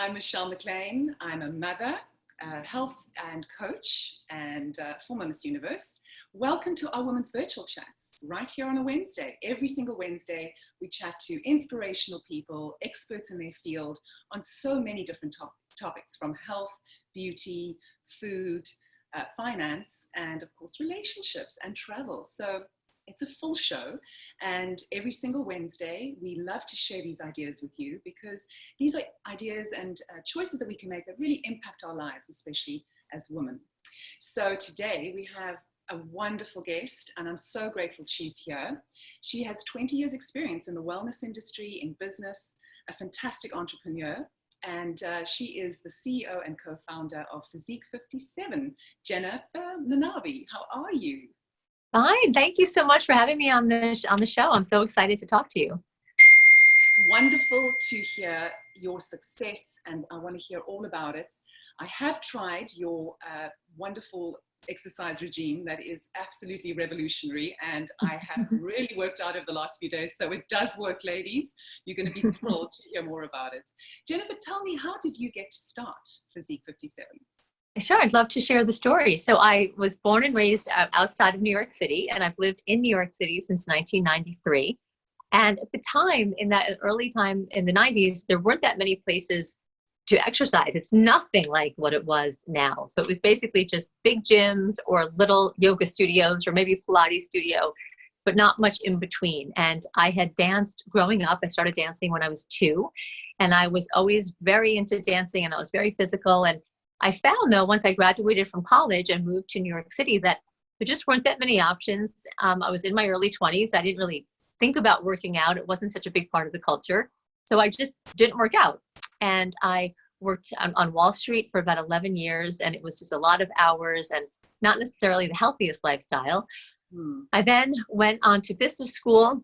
I'm Michelle McLean. I'm a mother, health and coach, and former Miss Universe. Welcome to our Women's Virtual Chats, right here on a Wednesday. Every single Wednesday, we chat to inspirational people, experts in their field, on so many different topics, from health, beauty, food, finance, and of course, relationships and travel. So it's a full show, and every single Wednesday, we love to share these ideas with you because these are ideas and choices that we can make that really impact our lives, especially as women. So today we have a wonderful guest, and I'm so grateful she's here. She has 20 years experience in the wellness industry, in business, a fantastic entrepreneur, and she is the CEO and co-founder of Physique57. Jennifer Maanavi, how are you? Fine. Thank you so much for having me on the show. I'm so excited to talk to you. It's wonderful to hear your success, and I want to hear all about it. I have tried your wonderful exercise regime that is absolutely revolutionary, and I have really worked out over the last few days. So it does work, ladies. You're going to be thrilled to hear more about it. Jennifer, tell me, how did you get to start Physique57? Sure, I'd love to share the story. So I was born and raised outside of New York City, and I've lived in New York City since 1993. And at the time, in that early time in the 90s, there weren't that many places to exercise. It's nothing like what it was now. So it was basically just big gyms or little yoga studios or maybe Pilates studio, but not much in between. And I had danced growing up. I started dancing when I was 2, and I was always very into dancing, and I was very physical. And I found, though, once I graduated from college and moved to New York City, that there just weren't that many options. I was in my early 20s. I didn't really think about working out. It wasn't such a big part of the culture. So I just didn't work out. And I worked on Wall Street for about 11 years, and it was just a lot of hours and not necessarily the healthiest lifestyle. I then went on to business school.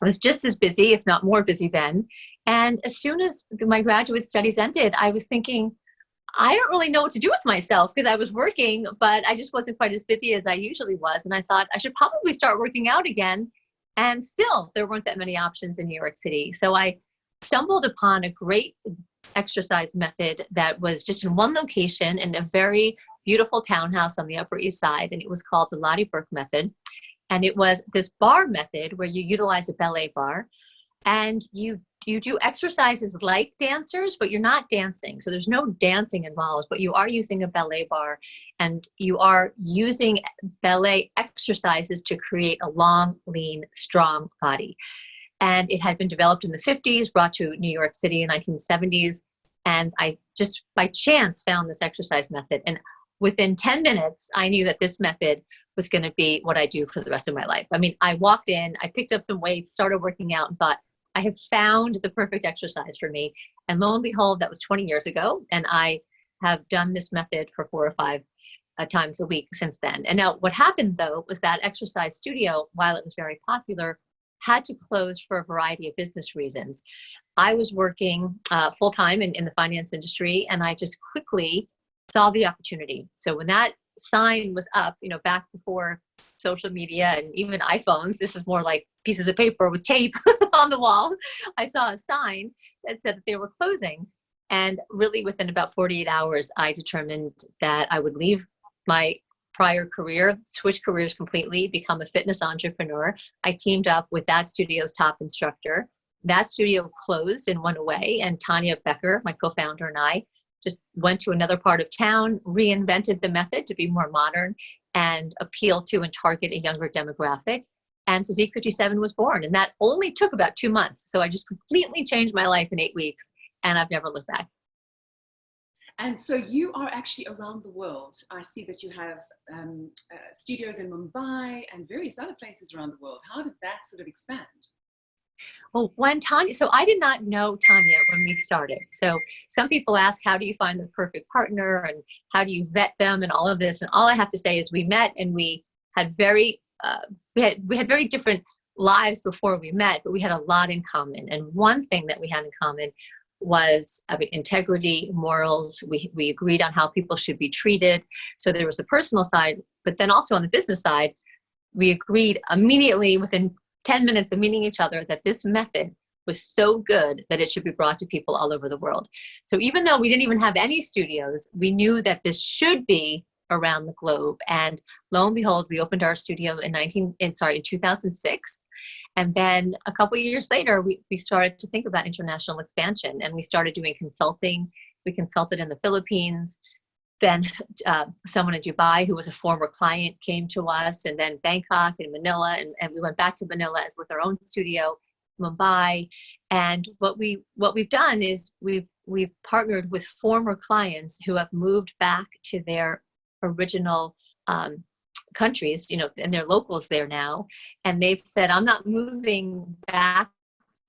I was just as busy, if not more busy then. And as soon as my graduate studies ended, I was thinking, I don't really know what to do with myself, because I was working, but I just wasn't quite as busy as I usually was. And I thought I should probably start working out again. And still, there weren't that many options in New York City. So I stumbled upon a great exercise method that was just in one location in a very beautiful townhouse on the Upper East Side. And it was called the Lottie Burke method. And it was this bar method where you utilize a ballet bar, and you do exercises like dancers, but you're not dancing. So there's no dancing involved, but you are using a ballet bar, and you are using ballet exercises to create a long, lean, strong body. And it had been developed in the 50s, brought to New York City in the 1970s. And I just by chance found this exercise method. And within 10 minutes, I knew that this method was going to be what I do for the rest of my life. I mean, I walked in, I picked up some weights, started working out, and thought, I have found the perfect exercise for me. And lo and behold, that was 20 years ago. And I have done this method for 4 or 5 times a week since then. And now what happened, though, was that exercise studio, while it was very popular, had to close for a variety of business reasons. I was working full-time in the finance industry, and I just quickly saw the opportunity. So when that sign was up, back before social media and even iPhones, this is more like pieces of paper with tape on the wall. I saw a sign that said that they were closing. And really within about 48 hours, I determined that I would leave my prior career, switch careers completely, become a fitness entrepreneur. I teamed up with that studio's top instructor. That studio closed and went away. And Tanya Becker, my co-founder, and I just went to another part of town, reinvented the method to be more modern and appeal to and target a younger demographic. And Physique57 was born. And that only took about 2 months. So I just completely changed my life in 8 weeks, and I've never looked back. And so you are actually around the world. I see that you have studios in Mumbai and various other places around the world. How did that sort of expand? Well, so I did not know Tanya when we started. So some people ask, how do you find the perfect partner and how do you vet them and all of this? And all I have to say is we met, and we had very different lives before we met, but we had a lot in common. And one thing that we had in common was integrity, morals. We agreed on how people should be treated. So there was a personal side, but then also on the business side, we agreed immediately within 10 minutes of meeting each other that this method was so good that it should be brought to people all over the world. So even though we didn't even have any studios, we knew that this should be around the globe. And lo and behold, we opened our studio in 2006. And then a couple of years later, we started to think about international expansion, and we started doing consulting. We consulted in the Philippines. Then someone in Dubai who was a former client came to us, and then Bangkok and Manila, and we went back to Manila with our own studio, Mumbai. And what we've done is we've partnered with former clients who have moved back to their original countries, and they're locals there now, and they've said, I'm not moving back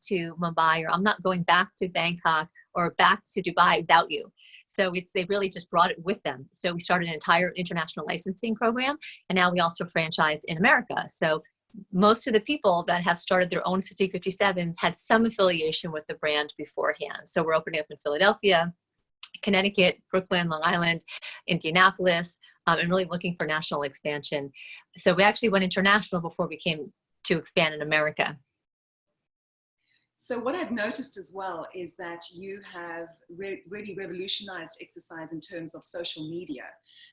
to Mumbai, or I'm not going back to Bangkok or back to Dubai without you. So they've really just brought it with them. So we started an entire international licensing program, and now we also franchise in America. So most of the people that have started their own Physique57s had some affiliation with the brand beforehand. So we're opening up in Philadelphia, Connecticut, Brooklyn, Long Island, Indianapolis, and really looking for national expansion. So we actually went international before we came to expand in America. So what I've noticed as well is that you have really revolutionized exercise in terms of social media.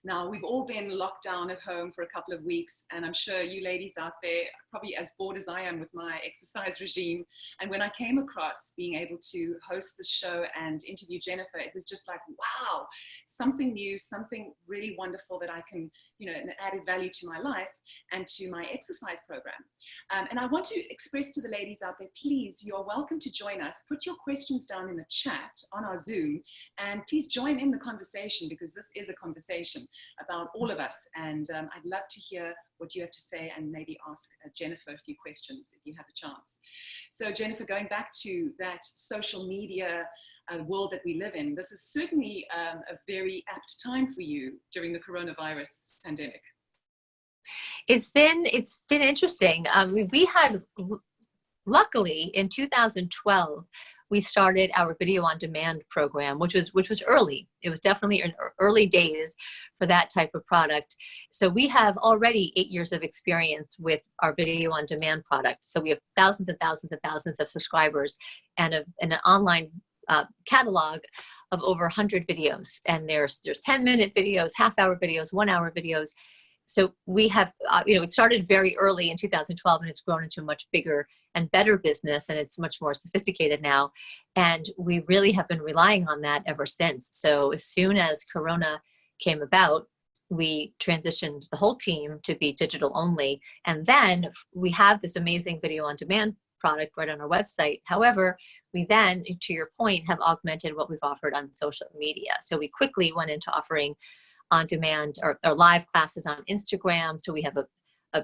Now, we've all been locked down at home for a couple of weeks, and I'm sure you ladies out there are probably as bored as I am with my exercise regime. And when I came across being able to host the show and interview Jennifer, it was just like, wow, something new, something really wonderful that I can, an added value to my life and to my exercise program. And I want to express to the ladies out there, please, you're welcome to join us. Put your questions down in the chat on our Zoom, and please join in the conversation, because this is a conversation about all of us. And I'd love to hear what you have to say, and maybe ask Jennifer a few questions if you have a chance. So Jennifer, going back to that social media world that we live in, this is certainly a very apt time for you during the coronavirus pandemic. It's been interesting. We had, luckily, in 2012, we started our video on demand program, which was early. It was definitely in early days for that type of product. So we have already 8 years of experience with our video on demand product. So we have thousands and thousands and thousands of subscribers, and an online catalog of over 100 videos. And there's 10-minute videos, half-hour videos, 1-hour videos. So we have, it started very early in 2012, and it's grown into a much bigger and better business, and it's much more sophisticated now. And we really have been relying on that ever since. So as soon as Corona came about, we transitioned the whole team to be digital only. And then we have this amazing video on demand product right on our website. However, we then, to your point, have augmented what we've offered on social media. So we quickly went into offering on demand or live classes on Instagram. So we have a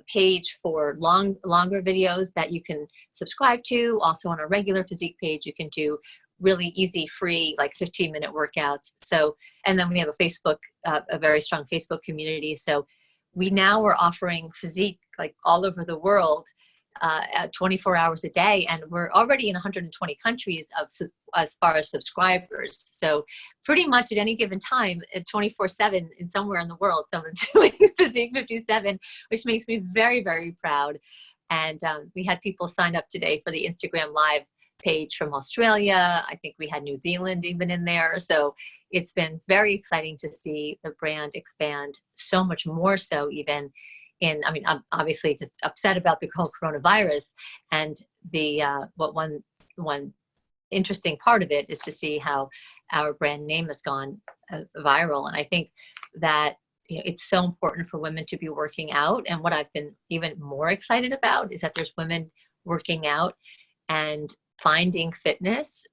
page for longer videos that you can subscribe to. Also on our regular physique page, you can do really easy, free, like 15-minute workouts. So, and then we have a Facebook, a very strong Facebook community. So we now are offering physique like all over the world, 24 hours a day, and we're already in 120 countries as far as subscribers. So pretty much at any given time, at 24/7, in somewhere in the world, someone's doing Physique57, which makes me very, very proud. And we had people sign up today for the Instagram Live page from Australia. I think we had New Zealand even in there. So it's been very exciting to see the brand expand so much more so even I'm obviously just upset about the whole coronavirus, and the one interesting part of it is to see how our brand name has gone viral. And I think that it's so important for women to be working out. And what I've been even more excited about is that there's women working out and finding fitness,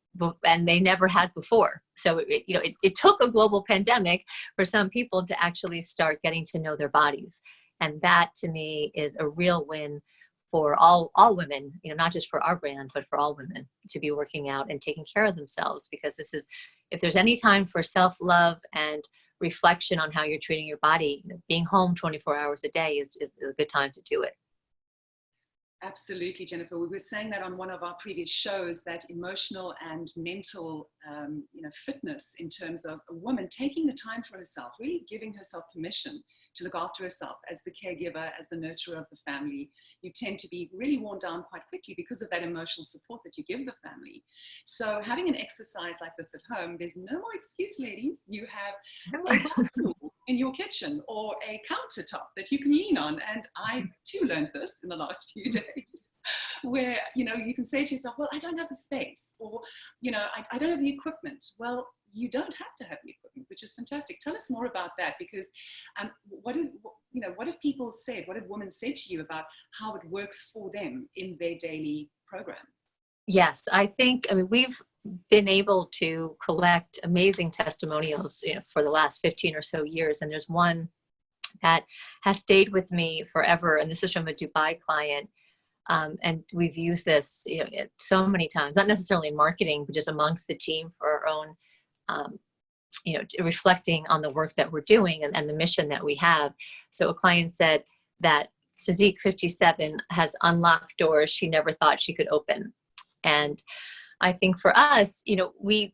and they never had before. So it took a global pandemic for some people to actually start getting to know their bodies. And that, to me, is a real win for all women, not just for our brand, but for all women to be working out and taking care of themselves. Because this is, if there's any time for self-love and reflection on how you're treating your body, being home 24 hours a day is a good time to do it. Absolutely, Jennifer. We were saying that on one of our previous shows, that emotional and mental, fitness in terms of a woman taking the time for herself, really giving herself permission to look after herself as the caregiver, as the nurturer of the family, you tend to be really worn down quite quickly because of that emotional support that you give the family. So having an exercise like this at home, there's no more excuse, ladies. You have a bar stool in your kitchen or a countertop that you can lean on. And I too learned this in the last few days, where, you know, you can say to yourself, well, I don't have the space, or, you know, I don't have the equipment. Well, you don't have to have the equipment, which is fantastic. Tell us more about that, because what have people said, what have women said to you about how it works for them in their daily program? Yes, I mean, we've been able to collect amazing testimonials, you know, for the last 15 or so years. And there's one that has stayed with me forever. And this is from a Dubai client. And we've used this, you know, so many times, not necessarily in marketing, but just amongst the team for our own, you know, reflecting on the work that we're doing and the mission that we have. So a client said that Physique57 has unlocked doors she never thought she could open. And I think for us, you know,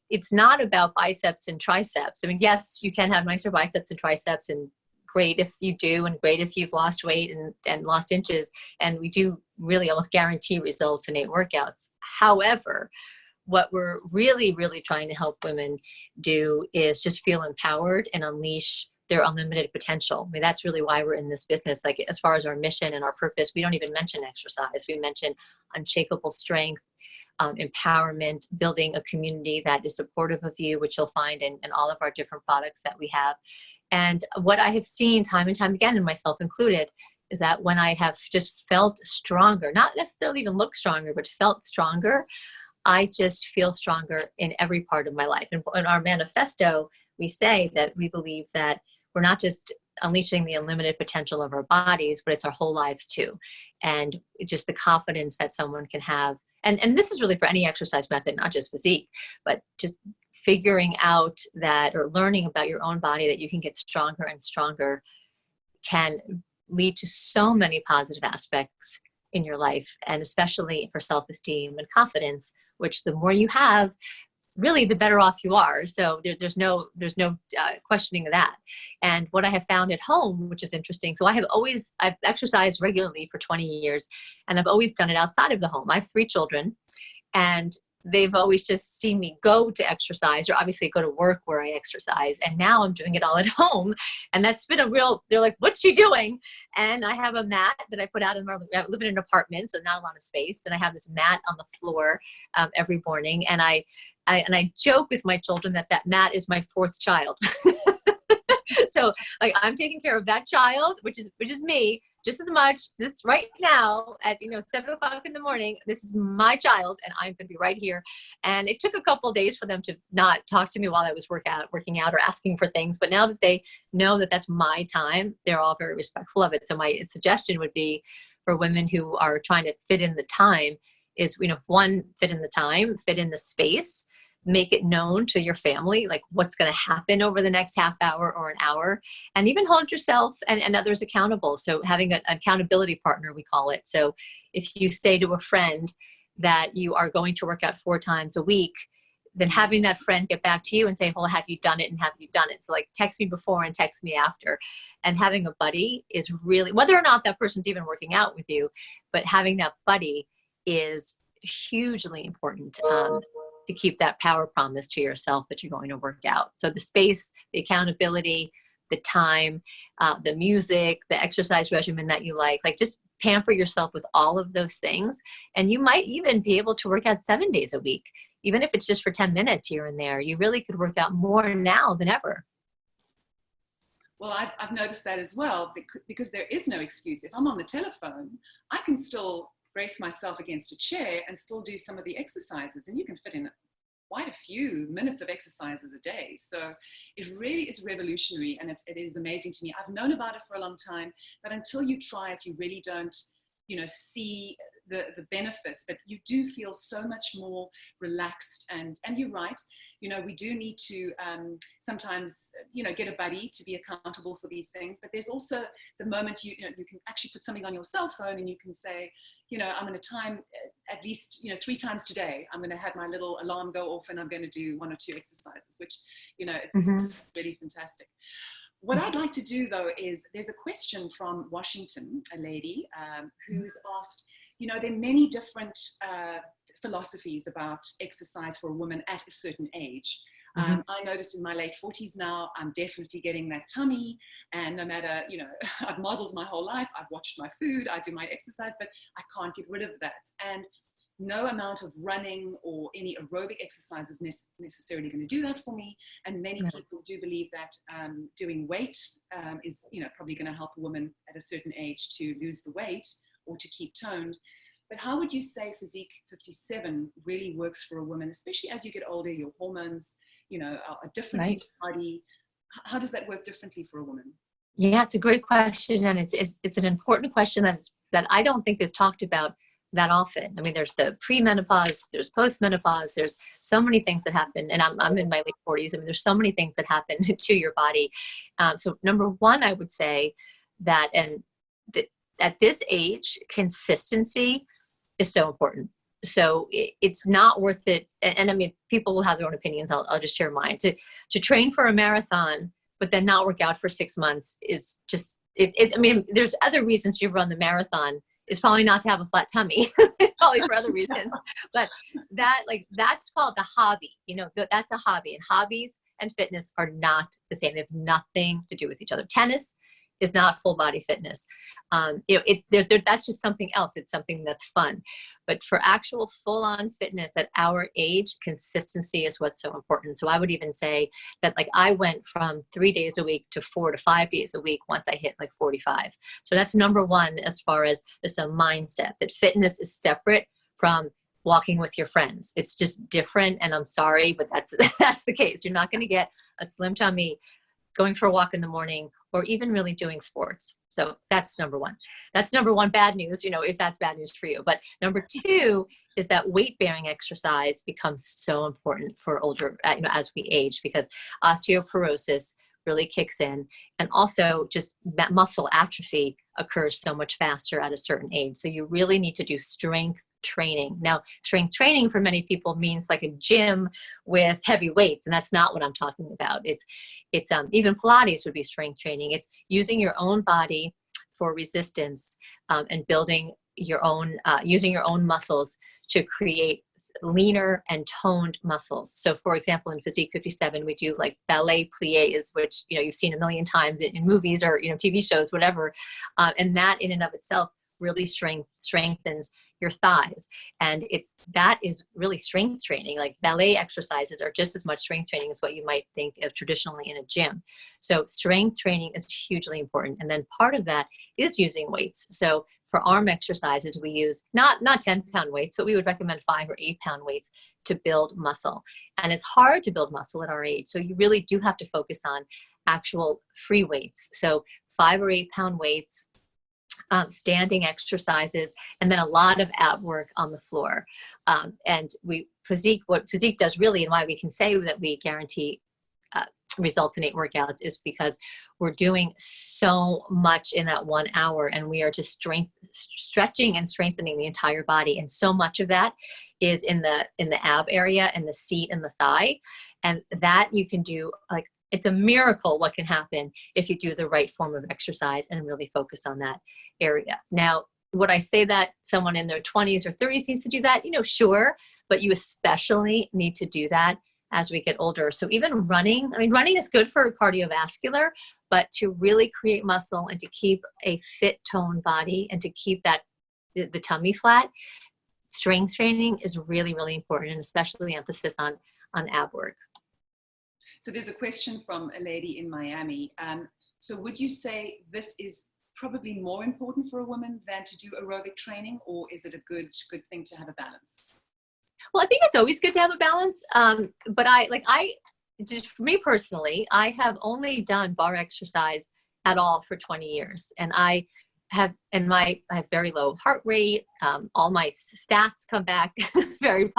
it's not about biceps and triceps. I mean, yes, you can have nicer biceps and triceps, and great if you do, and great if you've lost weight and lost inches. And we do really almost guarantee results in 8 workouts. However, what we're really, really trying to help women do is just feel empowered and unleash their unlimited potential. I mean, that's really why we're in this business. Like, as far as our mission and our purpose, we don't even mention exercise. We mention unshakable strength, empowerment, building a community that is supportive of you, which you'll find in all of our different products that we have. And what I have seen time and time again, and myself included, is that when I have just felt stronger, not necessarily even look stronger, but felt stronger, I just feel stronger in every part of my life. And in our manifesto, we say that we believe that we're not just unleashing the unlimited potential of our bodies, but it's our whole lives too. And just the confidence that someone can have. And this is really for any exercise method, not just physique, but just figuring out that, or learning about your own body, that you can get stronger and stronger, can lead to so many positive aspects in your life, and especially for self-esteem and confidence, which the more you have, really the better off you are. So there's no questioning of that. And what I have found at home, which is interesting, so I've exercised regularly for 20 years, and I've always done it outside of the home. I have 3 children, and they've always just seen me go to exercise, or obviously go to work where I exercise. And now I'm doing it all at home. And that's been they're like, what's she doing? And I have a mat that I put out I live in an apartment, so not a lot of space. And I have this mat on the floor every morning. And I joke with my children that mat is my 4th child. So like, I'm taking care of that child, which is me, just as much. This right now at 7 o'clock in the morning, this is my child, and I'm going to be right here. And it took a couple of days for them to not talk to me while I was working out or asking for things. But now that they know that that's my time, they're all very respectful of it. So my suggestion would be for women who are trying to fit in the time is, one, fit in the time, fit in the space. Make it known to your family, like what's going to happen over the next half hour or an hour, and even hold yourself and others accountable. So having an accountability partner, we call it. So if you say to a friend that you are going to work out 4 times a week, then having that friend get back to you and say, well, have you done it? And have you done it? So like, text me before and text me after. And having a buddy is really, whether or not that person's even working out with you, but having that buddy is hugely important. To keep that power promise to yourself that you're going to work out. So the space, the accountability, the time, the music, the exercise regimen that you like just pamper yourself with all of those things. And you might even be able to work out 7 days a week, even if it's just for 10 minutes here and there. You really could work out more now than ever. Well, I've noticed that as well, because there is no excuse. If I'm on the telephone, I can still brace myself against a chair and still do some of the exercises, and you can fit in quite a few minutes of exercises a day. So it really is revolutionary, and it is amazing to me. I've known about it for a long time, but until you try it, you really don't see the benefits. But you do feel so much more relaxed, and you're right, we do need to sometimes get a buddy to be accountable for these things. But there's also the moment you can actually put something on your cell phone, and you can say, I'm going to time at least 3 times today. I'm going to have my little alarm go off, and I'm going to do 1 or 2 exercises, which it's really fantastic. What I'd like to do, though, is there's a question from Washington, a lady who's asked, you know, there are many different philosophies about exercise for a woman at a certain age. I noticed in my late 40s now, I'm definitely getting that tummy. And no matter, you know, I've modeled my whole life, I've watched my food, I do my exercise, but I can't get rid of that. And no amount of running or any aerobic exercise is necessarily going to do that for me. And many people do believe that doing weight is, you know, probably going to help a woman at a certain age to lose the weight or to keep toned. But how would you say Physique57 really works for a woman, especially as you get older, your hormones, you know, are different in your body? How does that work differently for a woman? Yeah, it's a great question. And it's an important question that I don't think is talked about that often. I mean, there's the premenopause, there's postmenopause, there's so many things that happen. And I'm in my late 40s. I mean, there's so many things that happen to your body. So number one, I would say that, at this age, consistency is so important. So it's not worth it. And I mean, people will have their own opinions. I'll just share mine. To train for a marathon, but then not work out for 6 months is just, I mean, there's other reasons you run the marathon. It's probably not to have a flat tummy, probably for other reasons. But that's called the hobby. You know, that's a hobby. And hobbies and fitness are not the same. They have nothing to do with each other. Tennis is not full body fitness. You know, that's just something else. It's something that's fun. But for actual full on fitness at our age, consistency is what's so important. So I would even say that, like, I went from 3 days a week to 4 to 5 days a week once I hit like 45. So that's number one, as far as just a mindset, that fitness is separate from walking with your friends. It's just different. And I'm sorry, but that's the case. You're not going to get a slim tummy going for a walk in the morning, or even really doing sports. So that's number one. That's number one bad news, you know, if that's bad news for you. But number two is that weight-bearing exercise becomes so important for older, you know, as we age, because osteoporosis really kicks in. And also just that muscle atrophy occurs so much faster at a certain age. So you really need to do strength training. Now, strength training for many people means like a gym with heavy weights, and that's not what I'm talking about. It's even Pilates would be strength training. It's using your own body for resistance, and building your own, using your own muscles to create leaner and toned muscles. So for example, in Physique57, we do like ballet plies, which, you know, you've seen a million times in movies or, you know, TV shows, whatever. And that in and of itself really strengthens your thighs. And that is really strength training. Like, ballet exercises are just as much strength training as what you might think of traditionally in a gym. So strength training is hugely important. And then part of that is using weights. So for arm exercises, we use not 10-pound weights, but we would recommend 5 or 8-pound weights to build muscle. And it's hard to build muscle at our age. So you really do have to focus on actual free weights. So 5 or 8-pound weights, standing exercises, and then a lot of ab work on the floor. And what Physique does really, and why we can say that we guarantee results in 8 workouts, is because we're doing so much in that 1 hour, and we are just stretching and strengthening the entire body. And so much of that is in the ab area and the seat and the thigh. And that you can do, like, it's a miracle what can happen if you do the right form of exercise and really focus on that area. Now, would I say that someone in their 20s or 30s needs to do that? You know, sure, but you especially need to do that as we get older. So even running, I mean, running is good for cardiovascular, but to really create muscle and to keep a fit, toned body and to keep the tummy flat, strength training is really, really important, and especially emphasis on ab work. So there's a question from a lady in Miami. So would you say this is probably more important for a woman than to do aerobic training, or is it a good thing to have a balance? Well, I think it's always good to have a balance. But just for me personally, I have only done bar exercise at all for 20 years. And I have very low heart rate. All my stats come back very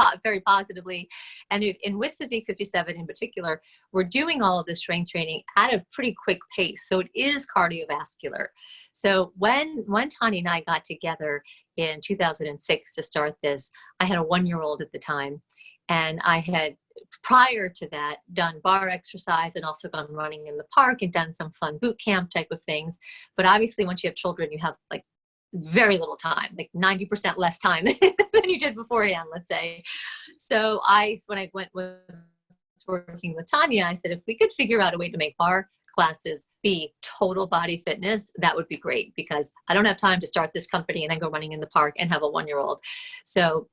positively. And with Physique57 in particular, we're doing all of this strength training at a pretty quick pace. So it is cardiovascular. So when Tani and I got together in 2006 to start this, I had a 1-year-old at the time. And I had prior to that, done bar exercise and also gone running in the park and done some fun boot camp type of things. But obviously, once you have children, you have like very little time, like 90% less time than you did beforehand, let's say. So when I was working with Tanya, I said, if we could figure out a way to make bar classes be total body fitness, that would be great, because I don't have time to start this company and then go running in the park and have a 1-year-old. So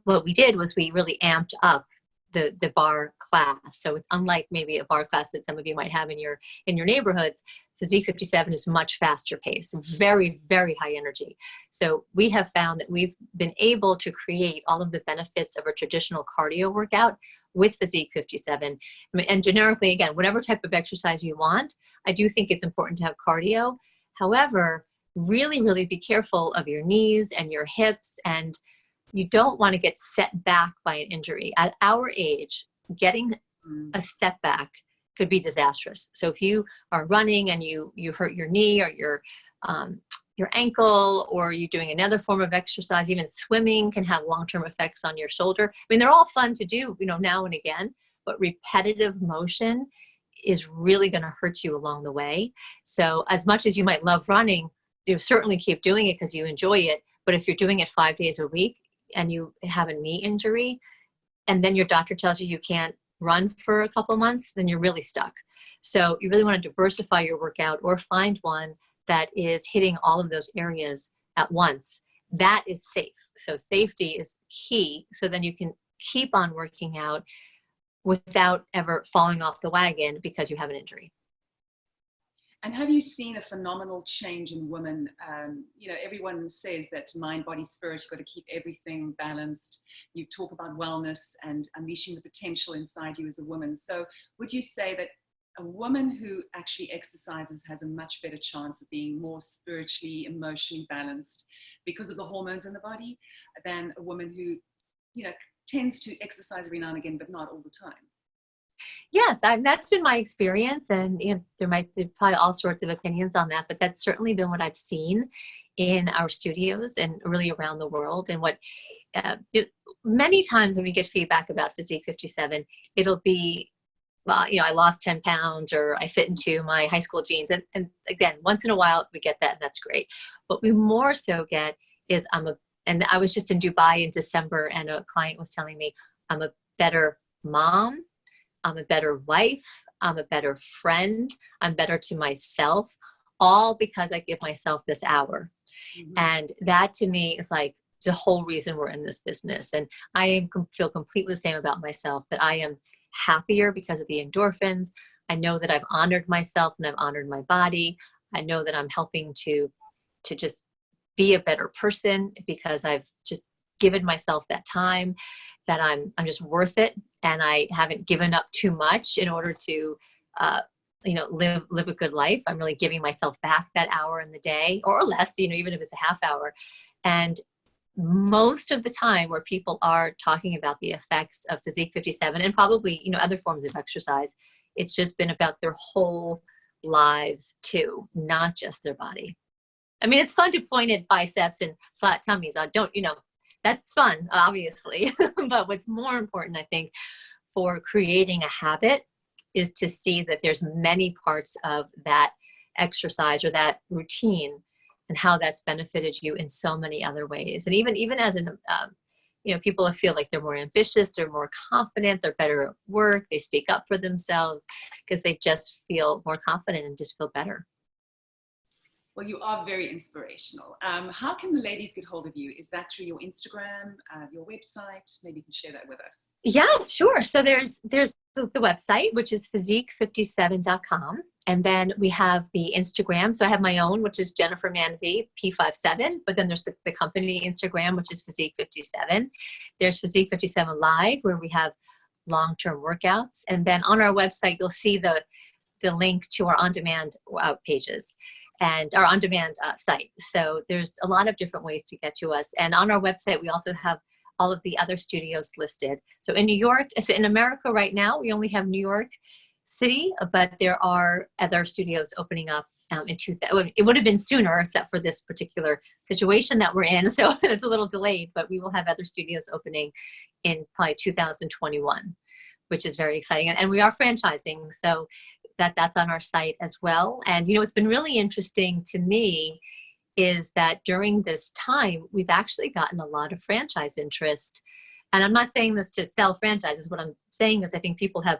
what we did was we really amped up the bar class. So it's unlike maybe a bar class that some of you might have in your neighborhoods. Physique57 is much faster paced, very, very high energy. So we have found that we've been able to create all of the benefits of a traditional cardio workout with Physique57. And generically, again, whatever type of exercise you want, I do think it's important to have cardio. However, really, really be careful of your knees and your hips, and you don't want to get set back by an injury. At our age, getting a setback could be disastrous. So if you are running and you hurt your knee or your ankle, or you're doing another form of exercise, even swimming can have long-term effects on your shoulder. I mean, they're all fun to do, now and again, but repetitive motion is really going to hurt you along the way. So as much as you might love running, you certainly keep doing it because you enjoy it. But if you're doing it 5 days a week and you have a knee injury, and then your doctor tells you you can't run for a couple months, then you're really stuck. So you really want to diversify your workout, or find one that is hitting all of those areas at once. That is safe. So safety is key. So then you can keep on working out without ever falling off the wagon because you have an injury. And have you seen a phenomenal change in women? Everyone says that mind, body, spirit, you've got to keep everything balanced. You talk about wellness and unleashing the potential inside you as a woman. So would you say that a woman who actually exercises has a much better chance of being more spiritually, emotionally balanced because of the hormones in the body, than a woman who, tends to exercise every now and again, but not all the time? Yes, that's been my experience, and there might be probably all sorts of opinions on that, but that's certainly been what I've seen in our studios and really around the world. And what many times when we get feedback about Physique57, it'll be, I lost 10 pounds, or I fit into my high school jeans. And again, once in a while we get that, and that's great. What we more so get is and I was just in Dubai in December, and a client was telling me, I'm a better mom, I'm a better wife, I'm a better friend, I'm better to myself, all because I give myself this hour. Mm-hmm. And that to me is like the whole reason we're in this business. And I feel completely the same about myself, that I am happier because of the endorphins. I know that I've honored myself and I've honored my body. I know that I'm helping to just be a better person because I've just given myself that time, that I'm just worth it. And I haven't given up too much in order to, live a good life. I'm really giving myself back that hour in the day, or less, even if it's a half hour. And most of the time where people are talking about the effects of Physique57 and probably, other forms of exercise, it's just been about their whole lives too, not just their body. I mean, it's fun to point at biceps and flat tummies. That's fun, obviously. But what's more important, I think, for creating a habit is to see that there's many parts of that exercise or that routine and how that's benefited you in so many other ways. And even as people feel like they're more ambitious, they're more confident, they're better at work, they speak up for themselves because they just feel more confident and just feel better. Well, you are very inspirational. How can the ladies get hold of you? Is that through your Instagram, your website? Maybe you can share that with us. Yeah, sure. So there's the website, which is physique57.com. And then we have the Instagram. So I have my own, which is Jennifer Maanavi, P57. But then there's the company Instagram, which is Physique57. There's Physique57 Live, where we have long-term workouts. And then on our website, you'll see the link to our on-demand pages and our on-demand site. So there's a lot of different ways to get to us. And on our website, we also have all of the other studios listed. So in New York, so in America right now, we only have New York City, but there are other studios opening up in 2000. It would have been sooner, except for this particular situation that we're in. So it's a little delayed, but we will have other studios opening in probably 2021. which is very exciting. And we are franchising, so that's on our site as well. And, you know, what's been really interesting to me is that during this time, we've actually gotten a lot of franchise interest. And I'm not saying this to sell franchises. What I'm saying is I think people have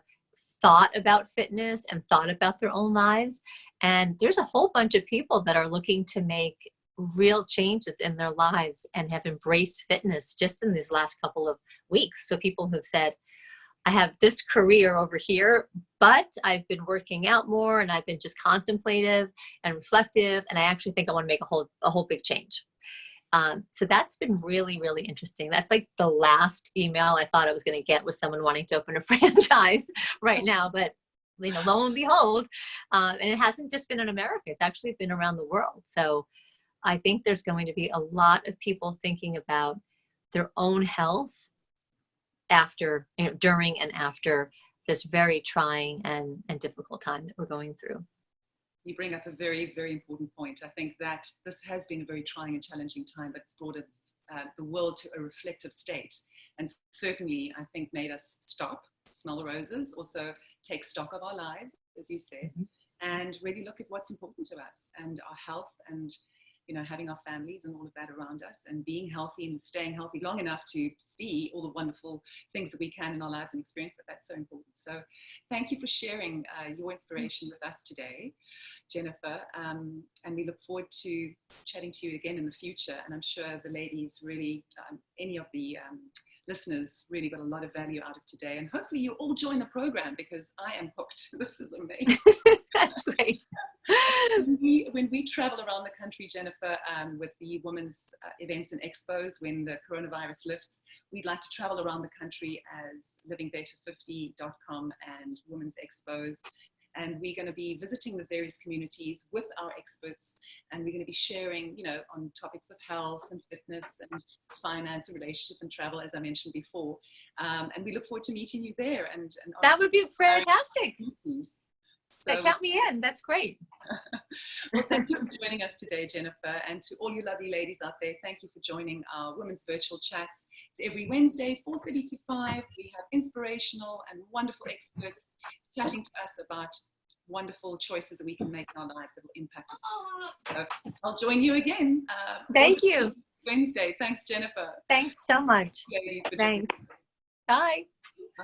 thought about fitness and thought about their own lives. And there's a whole bunch of people that are looking to make real changes in their lives and have embraced fitness just in these last couple of weeks. So people have said, I have this career over here, but I've been working out more and I've been just contemplative and reflective. And I actually think I want to make a whole big change. So that's been really, really interesting. That's like the last email I thought I was going to get was someone wanting to open a franchise right now. But, you know, lo and behold, and it hasn't just been in America. It's actually been around the world. So I think there's going to be a lot of people thinking about their own health after, you know, during and after this very trying and difficult time that we're going through. You bring up a very, very important point. I think that this has been a very trying and challenging time, but it's brought the world to a reflective state. And certainly, I think, made us stop, smell the roses, also take stock of our lives, as you said, and really look at what's important to us and our health and, you know, having our families and all of that around us and being healthy and staying healthy long enough to see all the wonderful things that we can in our lives and experience that's so important. So thank you for sharing your inspiration with us today, Jennifer. And we look forward to chatting to you again in the future. And I'm sure the ladies really, any of the listeners really got a lot of value out of today. And hopefully you all join the program because I am hooked. This is amazing. That's great. When we travel around the country, Jennifer, with the women's events and expos, when the coronavirus lifts, we'd like to travel around the country as livingbetter50.com and women's expos. And we're going to be visiting the various communities with our experts, and we're going to be sharing, you know, on topics of health and fitness and finance and relationship and travel, as I mentioned before. And we look forward to meeting you there. And that would be fantastic. So, count me in. That's great. Well, thank you for joining us today, Jennifer. And to all you lovely ladies out there, thank you for joining our Women's Virtual Chats. It's every Wednesday, 4:30 to 5. We have inspirational and wonderful experts chatting to us about wonderful choices that we can make in our lives that will impact us. So I'll join you again. Thank you. Wednesday. Thanks, Jennifer. Thanks so much. Ladies, Thanks. Bye. Bye.